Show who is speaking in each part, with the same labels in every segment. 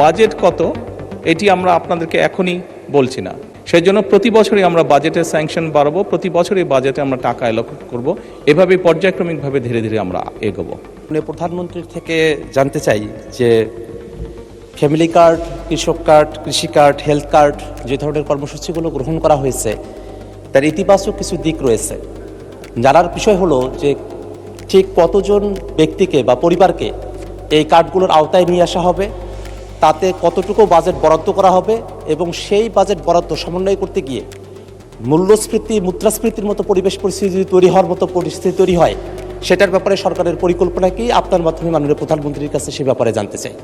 Speaker 1: Budget কত এটি আমরা আপনাদেরকে এখনই বলছি না। সেই জন্য প্রতি বছরই আমরা বাজেটের স্যাংশন বাড়াবো, প্রতি বছরই বাজেটে আমরা টাকা অ্যালোকেট করব, এভাবে পর্যায়ক্রমিকভাবে ধীরে ধীরে আমরা এগোবো।
Speaker 2: প্রধানমন্ত্রীর থেকে জানতে চাই যে ফ্যামিলি কার্ড, কৃষক কার্ড, কৃষি কার্ড, হেলথ কার্ড যে ধরনের কর্মসূচিগুলো গ্রহণ করা হয়েছে তার ইতিবাচক কিছু দিক রয়েছে। জানার বিষয় হলো যে ঠিক কতজন ব্যক্তিকে বা পরিবারকে এই কার্ডগুলোর আওতায় নিয়ে আসা হবে, তাতে কতটুকু বাজেট বরাদ্দ করা হবে এবং সেই বাজেট বরাদ্দ সমন্বয় করতে গিয়ে মূল্যস্ফীতি, মুদ্রাস্ফীতির মতো পরিবেশ পরিস্থিতি তৈরি হওয়ার মতো পরিস্থিতি তৈরি হয়, সেটার ব্যাপারে সরকারের পরিকল্পনা কি? আপনার মাধ্যমে মাননীয় প্রধানমন্ত্রীর কাছে সে ব্যাপারে জানতে চাই।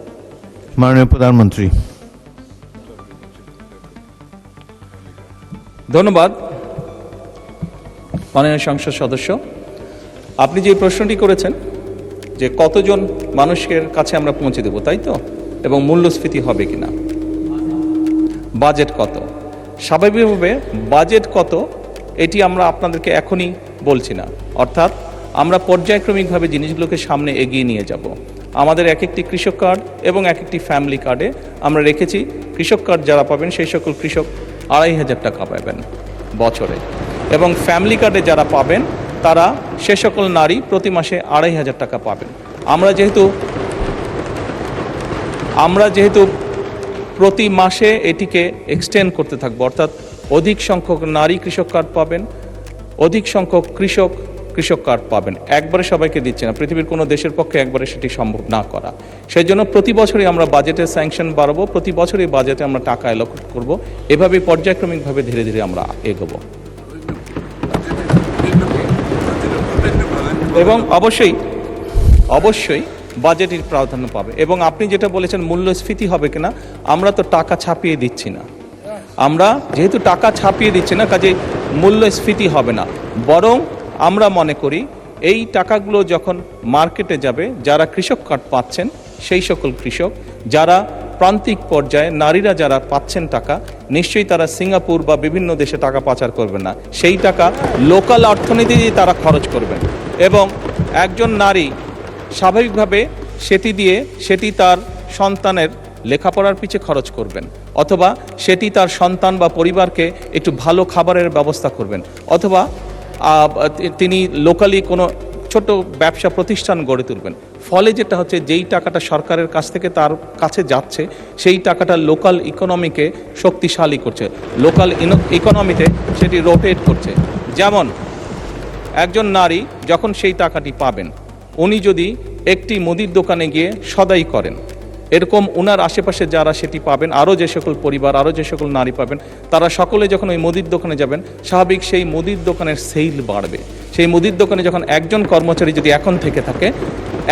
Speaker 3: মাননীয় প্রধানমন্ত্রী।
Speaker 1: ধন্যবাদ মাননীয় সংসদ সদস্য। আপনি যে প্রশ্নটি করেছেন যে কতজন মানুষের কাছে আমরা পৌঁছে দেব, তাই তো, এবং মূল্যস্ফীতি হবে কিনা, বাজেট কত, স্বাভাবিকভাবে বাজেট কত এটি আমরা আপনাদেরকে এখনই বলছি না। অর্থাৎ আমরা পর্যায়ক্রমিকভাবে জিনিসগুলোকে সামনে এগিয়ে নিয়ে যাব। আমাদের এক একটি কৃষক কার্ড এবং এক একটি ফ্যামিলি কার্ডে আমরা রেখেছি কৃষক কার্ড যারা পাবেন সেই সকল কৃষক 2,500 টাকা পাবেন বছরে, এবং ফ্যামিলি কার্ডে যারা পাবেন তারা সে সকল নারী প্রতি মাসে 2,500 টাকা পাবেন। আমরা যেহেতু প্রতি মাসে এটিকে এক্সটেন্ড করতে থাকবো, অর্থাৎ অধিক সংখ্যক নারী কৃষক কার্ড পাবেন, অধিক সংখ্যক কৃষক কার্ড পাবেন। একবারে সবাইকে দিচ্ছে না, পৃথিবীর কোনো দেশের পক্ষে একবারে সেটি সম্ভব না করা। সেই জন্য প্রতি বছরই আমরা বাজেটের স্যাংশন বাড়াবো, প্রতি বছরই বাজেটে আমরা টাকা অ্যালোকেট করব, এভাবে পর্যায়ক্রমিকভাবে ধীরে ধীরে আমরা এগোবো। এবং অবশ্যই বাজেটের প্রাধান্য পাবে। এবং আপনি যেটা বলেছেন মূল্যস্ফীতি হবে কিনা, আমরা তো টাকা ছাপিয়ে দিচ্ছি না। আমরা যেহেতু টাকা ছাপিয়ে দিচ্ছি না, কাজে মূল্যস্ফীতি হবে না। বরং আমরা মনে করি এই টাকাগুলো যখন মার্কেটে যাবে, যারা কৃষক কার্ড পাচ্ছেন সেই সকল কৃষক, যারা প্রান্তিক পর্যায়ে নারীরা যারা পাচ্ছেন টাকা, নিশ্চয়ই তারা সিঙ্গাপুর বা বিভিন্ন দেশে টাকা পাচার করবেন না। সেই টাকা লোকাল অর্থনীতিতে তারা খরচ করবেন, এবং একজন নারী স্বাভাবিকভাবে সেটি তার সন্তানের লেখাপড়ার পিছে খরচ করবেন, অথবা সেটি তার সন্তান বা পরিবারকে একটু ভালো খাবারের ব্যবস্থা করবেন, অথবা তিনি লোকালি কোনো ছোট ব্যবসা প্রতিষ্ঠান গড়ে তুলবেন। ফলে যেটা হচ্ছে, যেই টাকাটা সরকারের কাছ থেকে তার কাছে যাচ্ছে সেই টাকাটা লোকাল ইকোনমিকে শক্তিশালী করছে, লোকাল ইকোনমিতে সেটি রোটেট করছে। যেমন একজন নারী যখন সেই টাকাটি পাবেন, উনি যদি একটি মুদির দোকানে গিয়ে সদাই করেন, এরকম ওনার আশেপাশে যারা সেটি পাবেন, আরও যে সকল পরিবার, আরও যে সকল নারী পাবেন, তারা সকলে যখন ওই মুদির দোকানে যাবেন, স্বাভাবিক সেই মুদির দোকানের সেল বাড়বে। সেই মুদির দোকানে যখন একজন কর্মচারী যদি এখন থেকে থাকে,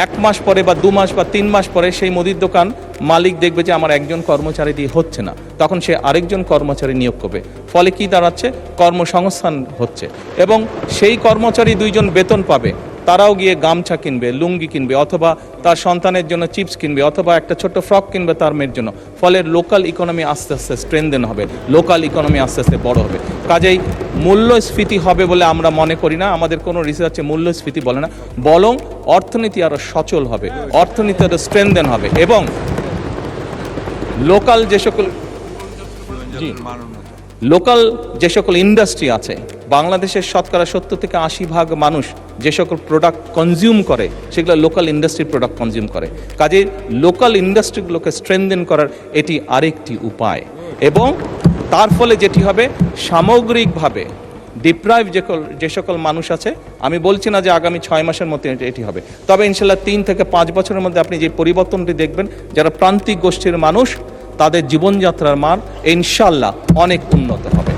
Speaker 1: 1 মাস পরে বা 2 মাস বা 3 মাস পরে সেই মুদির দোকান মালিক দেখবে যে আমার একজন কর্মচারী দিয়ে হচ্ছে না, তখন সে আরেকজন কর্মচারী নিয়োগ করবে। ফলে কি দাঁড়াচ্ছে, কর্মসংস্থান হচ্ছে, এবং সেই কর্মচারী 2 জন বেতন পাবে, তারাও গিয়ে গামছা কিনবে, লুঙ্গি কিনবে, অথবা তার সন্তানের জন্য চিপস কিনবে, অথবা একটা ছোট্ট ফ্রক কিনবে তার মেয়ের জন্য। ফলে লোকাল ইকোনমি আস্তে আস্তে স্ট্রেনদেন হবে, লোকাল ইকোনমি আস্তে আস্তে বড় হবে। কাজেই মূল্যস্ফীতি হবে বলে আমরা মনে করি না, আমাদের কোনো রিসার্চে মূল্যস্ফীতি বলে না, বরং অর্থনীতি আরও সচল হবে, অর্থনীতি আরও স্ট্রেনদেন হবে, এবং লোকাল যে সকল ইন্ডাস্ট্রি আছে, বাংলাদেশের শতকরা 70 থেকে 80% মানুষ যে সকল প্রোডাক্ট কনজিউম করে সেগুলো লোকাল ইন্ডাস্ট্রি প্রোডাক্ট কনজিউম করে। কাজে লোকাল ইন্ডাস্ট্রিগুলোকে স্ট্রেনদেন করার এটি আরেকটি উপায়, এবং তার ফলে যেটি হবে, সামগ্রিকভাবে ডিপ্রাইভ যে সকল মানুষ আছে, আমি বলছি না যে আগামী 6 মাসের মধ্যে এটি হবে, তবে ইনশাল্লাহ 3 থেকে 5 বছরের মধ্যে আপনি যে পরিবর্তনটি দেখবেন, যারা প্রান্তিক গোষ্ঠীর মানুষ, তাদের জীবনযাত্রার মান ইনশাল্লাহ অনেক উন্নত হবে।